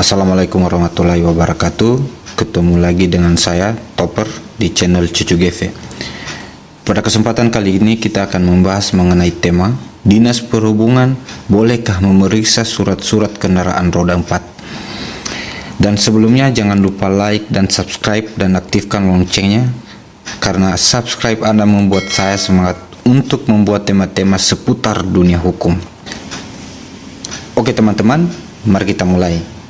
Assalamualaikum warahmatullahi wabarakatuh. Ketemu lagi dengan saya Topper di channel Cucu GV. Pada kesempatan kali ini kita akan membahas mengenai tema Dinas Perhubungan bolehkah memeriksa surat-surat kendaraan roda 4. Dan sebelumnya jangan lupa like dan subscribe dan aktifkan loncengnya, karena subscribe Anda membuat saya semangat untuk membuat tema-tema seputar dunia hukum. Oke teman-teman, mari kita mulai.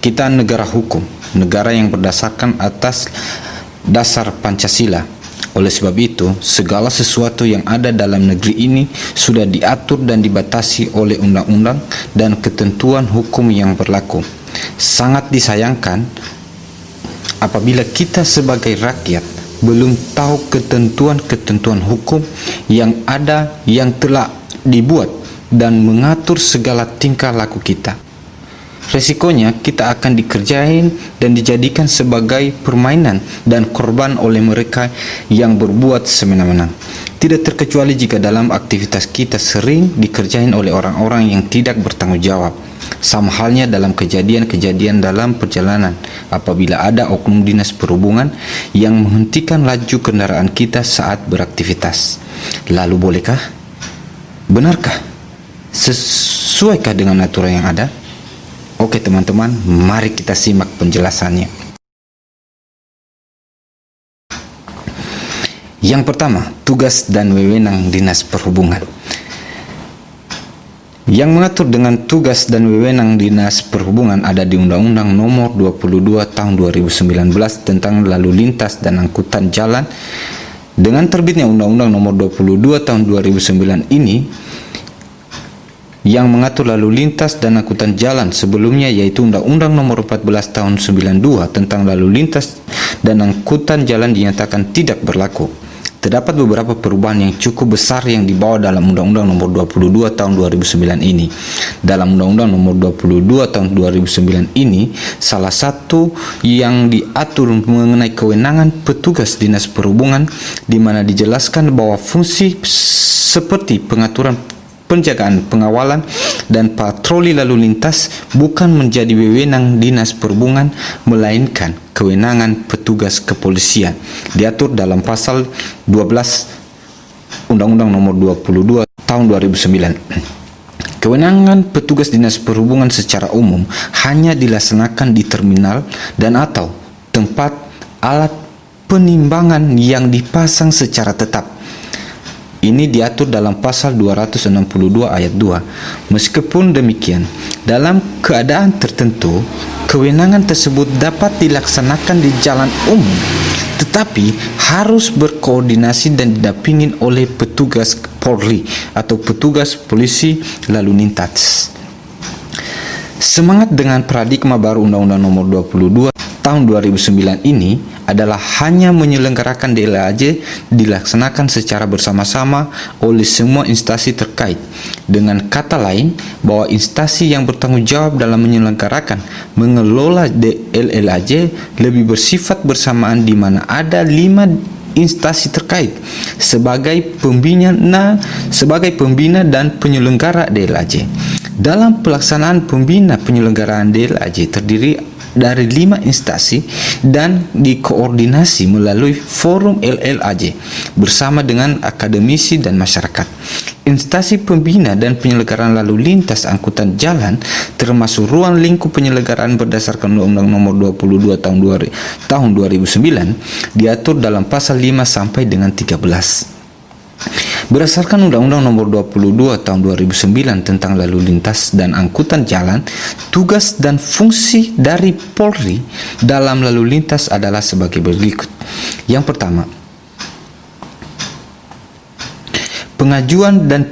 Kita negara hukum, negara yang berdasarkan atas dasar Pancasila. Oleh sebab itu, segala sesuatu yang ada dalam negeri ini sudah diatur dan dibatasi oleh undang-undang dan ketentuan hukum yang berlaku. Sangat disayangkan apabila kita sebagai rakyat belum tahu ketentuan-ketentuan hukum yang ada, yang telah dibuat dan mengatur segala tingkah laku kita. Resikonya kita akan dikerjain dan dijadikan sebagai permainan dan korban oleh mereka yang berbuat semena-mena. Tidak terkecuali jika dalam aktivitas kita sering dikerjain oleh orang-orang yang tidak bertanggung jawab. Sama halnya dalam kejadian-kejadian dalam perjalanan, apabila ada oknum dinas perhubungan yang menghentikan laju kendaraan kita saat beraktivitas. Lalu bolehkah? Benarkah? Sesuaikah dengan aturan yang ada? Oke teman-teman, mari kita simak penjelasannya. Yang pertama, tugas dan wewenang Dinas Perhubungan. Yang mengatur dengan tugas dan wewenang Dinas Perhubungan ada di Undang-Undang Nomor 22 Tahun 2019 tentang Lalu Lintas dan Angkutan Jalan. Dengan terbitnya Undang-Undang Nomor 22 Tahun 2009 ini, yang mengatur lalu lintas dan angkutan jalan sebelumnya, yaitu Undang-Undang Nomor 14 Tahun 92 tentang lalu lintas dan angkutan jalan, dinyatakan tidak berlaku. Terdapat beberapa perubahan yang cukup besar yang dibawa dalam Undang-Undang Nomor 22 Tahun 2009 ini. Dalam Undang-Undang Nomor 22 Tahun 2009 ini, salah satu yang diatur mengenai kewenangan petugas Dinas Perhubungan, di mana dijelaskan bahwa fungsi seperti pengaturan, penjagaan, pengawalan, dan patroli lalu lintas bukan menjadi wewenang Dinas Perhubungan, melainkan kewenangan petugas kepolisian, diatur dalam pasal 12 Undang-Undang Nomor 22 Tahun 2009. Kewenangan petugas Dinas Perhubungan secara umum hanya dilaksanakan di terminal dan atau tempat alat penimbangan yang dipasang secara tetap. Ini diatur dalam pasal 262 ayat 2. Meskipun demikian, dalam keadaan tertentu, kewenangan tersebut dapat dilaksanakan di jalan umum, tetapi harus berkoordinasi dan didampingi oleh petugas Polri atau petugas polisi lalu lintas. Semangat dengan paradigma baru Undang-Undang Nomor 22 Tahun 2009 ini adalah hanya menyelenggarakan DLAJ dilaksanakan secara bersama-sama oleh semua instansi terkait. Dengan kata lain, bahwa instansi yang bertanggung jawab dalam menyelenggarakan, mengelola DLAJ lebih bersifat bersamaan, di mana ada 5 instansi terkait sebagai pembina dan penyelenggara DLAJ. Dalam pelaksanaan pembina penyelenggaraan DLAJ terdiri dari 5 instansi dan dikoordinasi melalui forum LLAJ bersama dengan akademisi dan masyarakat. Instansi pembina dan penyelenggaraan lalu lintas angkutan jalan termasuk ruang lingkup penyelenggaraan berdasarkan Undang-Undang Nomor 22 Tahun 2009 diatur dalam pasal 5 sampai dengan 13. Berdasarkan Undang-Undang Nomor 22 Tahun 2009 tentang lalu lintas dan angkutan jalan, tugas dan fungsi dari Polri dalam lalu lintas adalah sebagai berikut. Yang pertama, pengajuan dan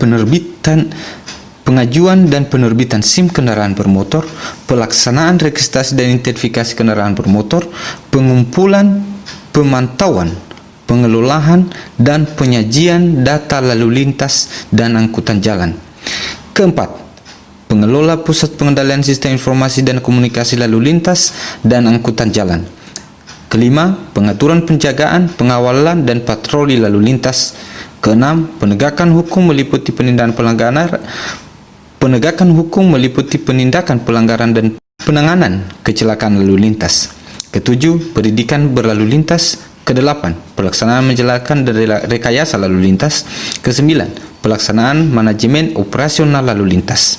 penerbitan SIM kendaraan bermotor, pelaksanaan registrasi dan identifikasi kendaraan bermotor, pengumpulan, pemantauan, pengelolaan dan penyajian data lalu lintas dan angkutan jalan. Keempat, pengelola pusat pengendalian sistem informasi dan komunikasi lalu lintas dan angkutan jalan. Kelima, pengaturan penjagaan, pengawalan dan patroli lalu lintas. Keenam, penegakan hukum meliputi penindakan pelanggaran dan penanganan kecelakaan lalu lintas. Ketujuh, pendidikan berlalu lintas. Kedelapan, pelaksanaan menjalankan dan rekayasa lalu lintas. Kesembilan, pelaksanaan manajemen operasional lalu lintas.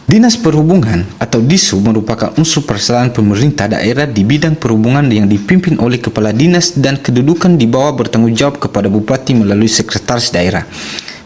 Dinas Perhubungan atau Dishub merupakan unsur perseratan pemerintah daerah di bidang perhubungan yang dipimpin oleh kepala dinas dan kedudukan di bawah bertanggung jawab kepada bupati melalui sekretaris daerah.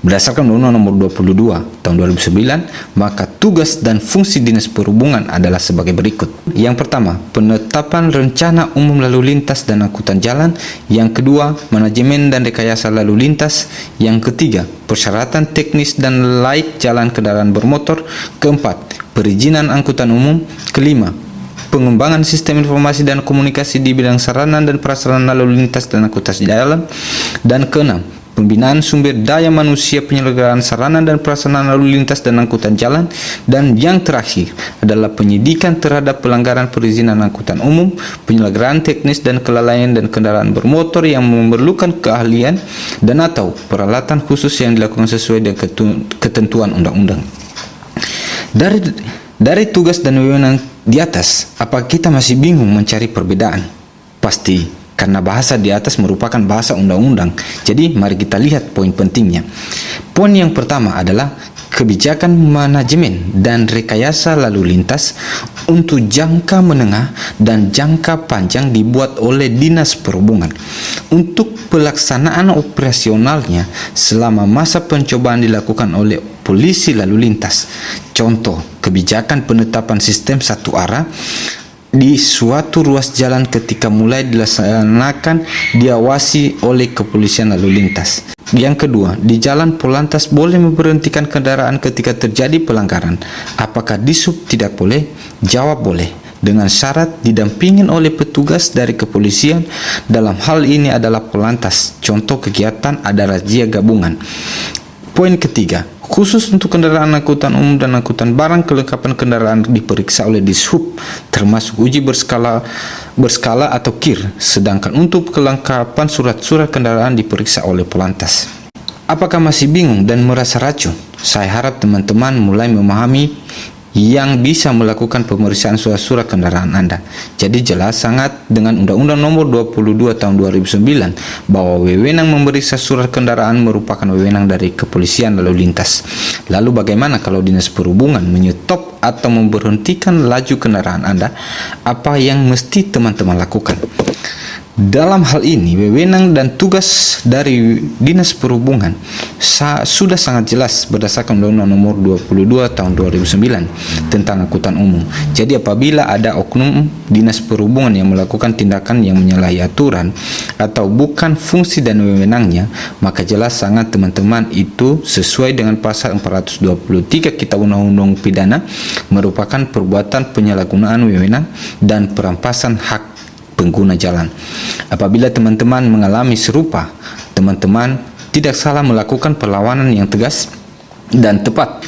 Berdasarkan Undang-Undang Nomor 22 Tahun 2009, maka tugas dan fungsi Dinas Perhubungan adalah sebagai berikut. Yang pertama, penetapan rencana umum lalu lintas dan angkutan jalan. Yang kedua, manajemen dan rekayasa lalu lintas. Yang ketiga, persyaratan teknis dan laik jalan kendaraan bermotor. Keempat, perizinan angkutan umum. Kelima, pengembangan sistem informasi dan komunikasi di bidang sarana dan prasarana lalu lintas dan angkutan jalan. Dan keenam, pembinaan sumber daya manusia penyelenggaraan sarana dan prasarana lalu lintas dan angkutan jalan. Dan yang terakhir adalah penyidikan terhadap pelanggaran perizinan angkutan umum, penyelenggaraan teknis dan kelalaian dan kendaraan bermotor yang memerlukan keahlian dan atau peralatan khusus yang dilakukan sesuai dengan ketentuan undang-undang. Dari tugas dan wewenang di atas, apa kita masih bingung mencari perbedaan? Pasti, karena bahasa di atas merupakan bahasa undang-undang. Jadi mari kita lihat poin pentingnya. Poin yang pertama adalah kebijakan manajemen dan rekayasa lalu lintas untuk jangka menengah dan jangka panjang dibuat oleh Dinas Perhubungan untuk pelaksanaan operasionalnya selama masa pencobaan dilakukan oleh polisi lalu lintas. Contoh, kebijakan penetapan sistem satu arah di suatu ruas jalan ketika mulai dilaksanakan diawasi oleh kepolisian lalu lintas. Yang kedua, di jalan polantas boleh memberhentikan kendaraan ketika terjadi pelanggaran. Apakah Dishub tidak boleh? Jawab boleh, dengan syarat didampingin oleh petugas dari kepolisian. Dalam hal ini adalah polantas. Contoh kegiatan ada razia gabungan. Poin ketiga, khusus untuk kendaraan angkutan umum dan angkutan barang, kelengkapan kendaraan diperiksa oleh Dishub, termasuk uji berskala atau KIR, sedangkan untuk kelengkapan surat-surat kendaraan diperiksa oleh Polantas. Apakah masih bingung dan merasa racu? Saya harap teman-teman mulai memahami yang bisa melakukan pemeriksaan surat-surat kendaraan Anda. Jadi jelas sangat dengan Undang-Undang Nomor 22 Tahun 2009 bahwa wewenang memeriksa surat kendaraan merupakan wewenang dari kepolisian lalu lintas. Lalu bagaimana kalau Dinas Perhubungan menyetop atau memberhentikan laju kendaraan Anda? Apa yang mesti teman-teman lakukan? Dalam hal ini, wewenang dan tugas dari Dinas Perhubungan sudah sangat jelas berdasarkan Undang-Undang Nomor 22 Tahun 2009 tentang angkutan umum. Jadi apabila ada oknum Dinas Perhubungan yang melakukan tindakan yang menyalahi aturan atau bukan fungsi dan wewenangnya, maka jelas sangat teman-teman itu sesuai dengan pasal 423 Kitab Undang-Undang Pidana merupakan perbuatan penyalahgunaan wewenang dan perampasan hak pengguna jalan. Apabila teman-teman mengalami serupa, teman-teman tidak salah melakukan perlawanan yang tegas dan tepat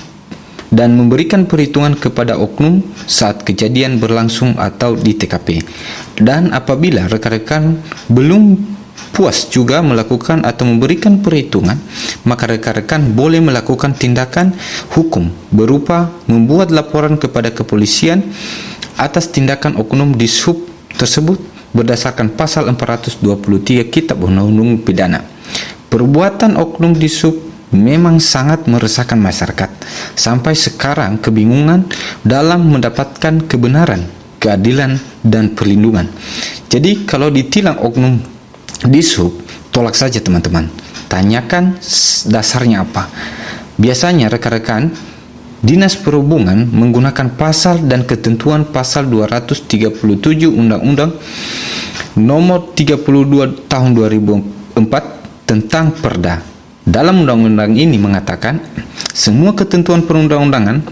dan memberikan perhitungan kepada oknum saat kejadian berlangsung atau di TKP. Dan apabila rekan-rekan belum puas juga melakukan atau memberikan perhitungan, maka rekan-rekan boleh melakukan tindakan hukum berupa membuat laporan kepada kepolisian atas tindakan oknum Dishub tersebut berdasarkan pasal 423 Kitab Undang-Undang Pidana. Perbuatan oknum Dishub memang sangat meresahkan masyarakat. Sampai sekarang kebingungan dalam mendapatkan kebenaran, keadilan, dan perlindungan. Jadi kalau ditilang oknum Dishub, tolak saja teman-teman. Tanyakan dasarnya apa. Biasanya rekan-rekan Dinas Perhubungan menggunakan pasal dan ketentuan pasal 237 Undang-Undang Nomor 32 Tahun 2004 tentang Perda. Dalam undang-undang ini mengatakan semua ketentuan perundang-undangan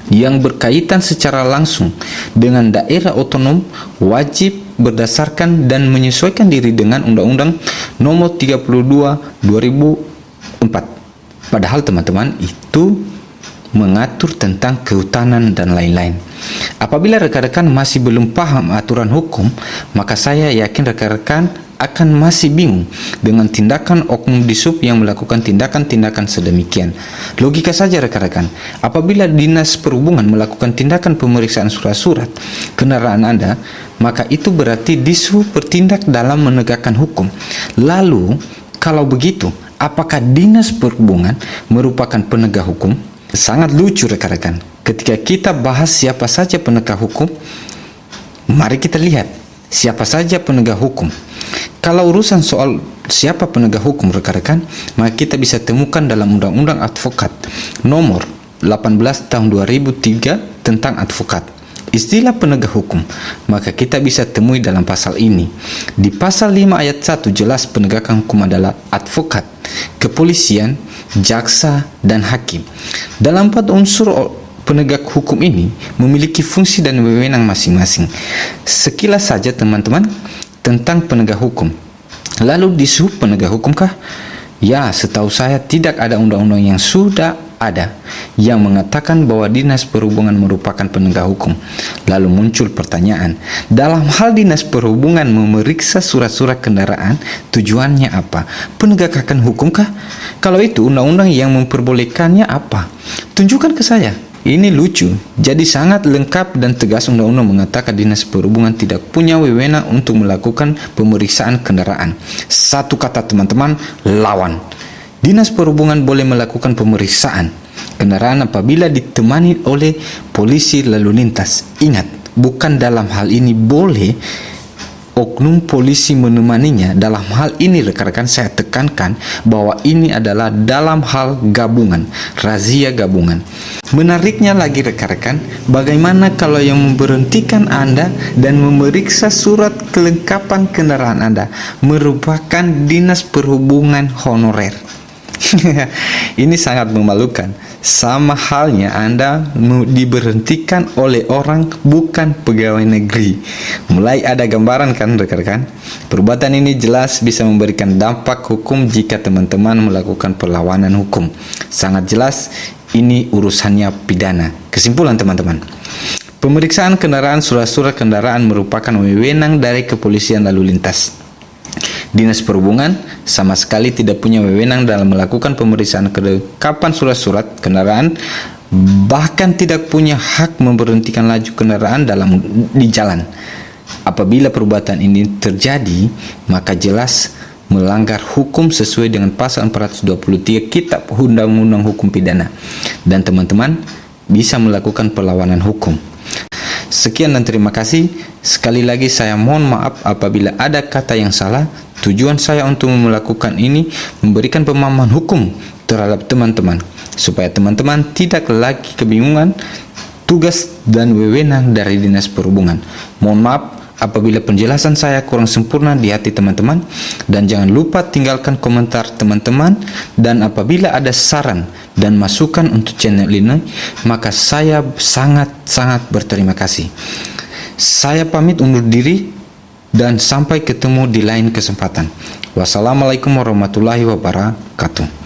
yang berkaitan secara langsung dengan daerah otonom wajib berdasarkan dan menyesuaikan diri dengan Undang-Undang Nomor 32 2004. Padahal teman-teman itu mengatur tentang kehutanan dan lain-lain. Apabila rekan-rekan masih belum paham aturan hukum, maka saya yakin rekan-rekan akan masih bingung dengan tindakan oknum di sub yang melakukan tindakan-tindakan sedemikian. Logika saja rekan-rekan, apabila Dinas Perhubungan melakukan tindakan pemeriksaan surat-surat kendaraan Anda, maka itu berarti Dishub bertindak dalam menegakkan hukum. Lalu, kalau begitu, apakah Dinas Perhubungan merupakan penegak hukum? Sangat lucu rekan-rekan. Ketika kita bahas siapa saja penegak hukum, mari kita lihat siapa saja penegak hukum. Kalau urusan soal siapa penegak hukum rekan-rekan, maka kita bisa temukan dalam Undang-Undang Advokat nomor 18 tahun 2003 tentang advokat. Istilah penegak hukum, maka kita bisa temui dalam pasal ini. Di pasal 5 ayat 1 jelas penegakan hukum adalah advokat, kepolisian, jaksa, dan hakim. Dalam 4 unsur penegak hukum ini memiliki fungsi dan wewenang masing-masing. Sekilas saja teman-teman tentang penegak hukum. Lalu Dishub penegak hukumkah? Ya, setahu saya tidak ada undang-undang yang sudah ada yang mengatakan bahwa Dinas Perhubungan merupakan penegak hukum. Lalu muncul pertanyaan, dalam hal Dinas Perhubungan memeriksa surat-surat kendaraan, tujuannya apa? Penegakan hukumkah? Kalau itu undang-undang yang memperbolehkannya apa? Tunjukkan ke saya. Ini lucu, jadi sangat lengkap dan tegas undang-undang mengatakan Dinas Perhubungan tidak punya wewenang untuk melakukan pemeriksaan kendaraan. Satu kata teman-teman, lawan. Dinas Perhubungan boleh melakukan pemeriksaan kendaraan apabila ditemani oleh polisi lalu lintas. Ingat, bukan dalam hal ini boleh oknum polisi menemaninya. Dalam hal ini rekan-rekan saya tekankan bahwa ini adalah dalam hal gabungan, razia gabungan. Menariknya lagi rekan-rekan, bagaimana kalau yang memberhentikan Anda dan memeriksa surat kelengkapan kendaraan Anda merupakan Dinas Perhubungan honorer? Ini sangat memalukan. Sama halnya Anda diberhentikan oleh orang bukan pegawai negeri. Mulai ada gambaran kan rekan-rekan? Perbuatan ini jelas bisa memberikan dampak hukum jika teman-teman melakukan perlawanan hukum. Sangat jelas ini urusannya pidana. Kesimpulan teman-teman, pemeriksaan kendaraan, surat-surat kendaraan merupakan wewenang dari kepolisian lalu lintas. Dinas Perhubungan sama sekali tidak punya wewenang dalam melakukan pemeriksaan kelengkapan surat-surat kendaraan, bahkan tidak punya hak memberhentikan laju kendaraan di jalan. Apabila perbuatan ini terjadi, maka jelas melanggar hukum sesuai dengan pasal 423 Kitab Undang-Undang Hukum Pidana, dan teman-teman bisa melakukan perlawanan hukum. Sekian dan terima kasih. Sekali lagi saya mohon maaf apabila ada kata yang salah. Tujuan saya untuk melakukan ini memberikan pemahaman hukum terhadap teman-teman, supaya teman-teman tidak lagi kebingungan tugas dan wewenang dari Dinas Perhubungan. Mohon maaf apabila penjelasan saya kurang sempurna di hati teman-teman, dan jangan lupa tinggalkan komentar teman-teman. Dan apabila ada saran dan masukan untuk channel ini, maka saya sangat-sangat berterima kasih. Saya pamit undur diri dan sampai ketemu di lain kesempatan. Wassalamualaikum warahmatullahi wabarakatuh.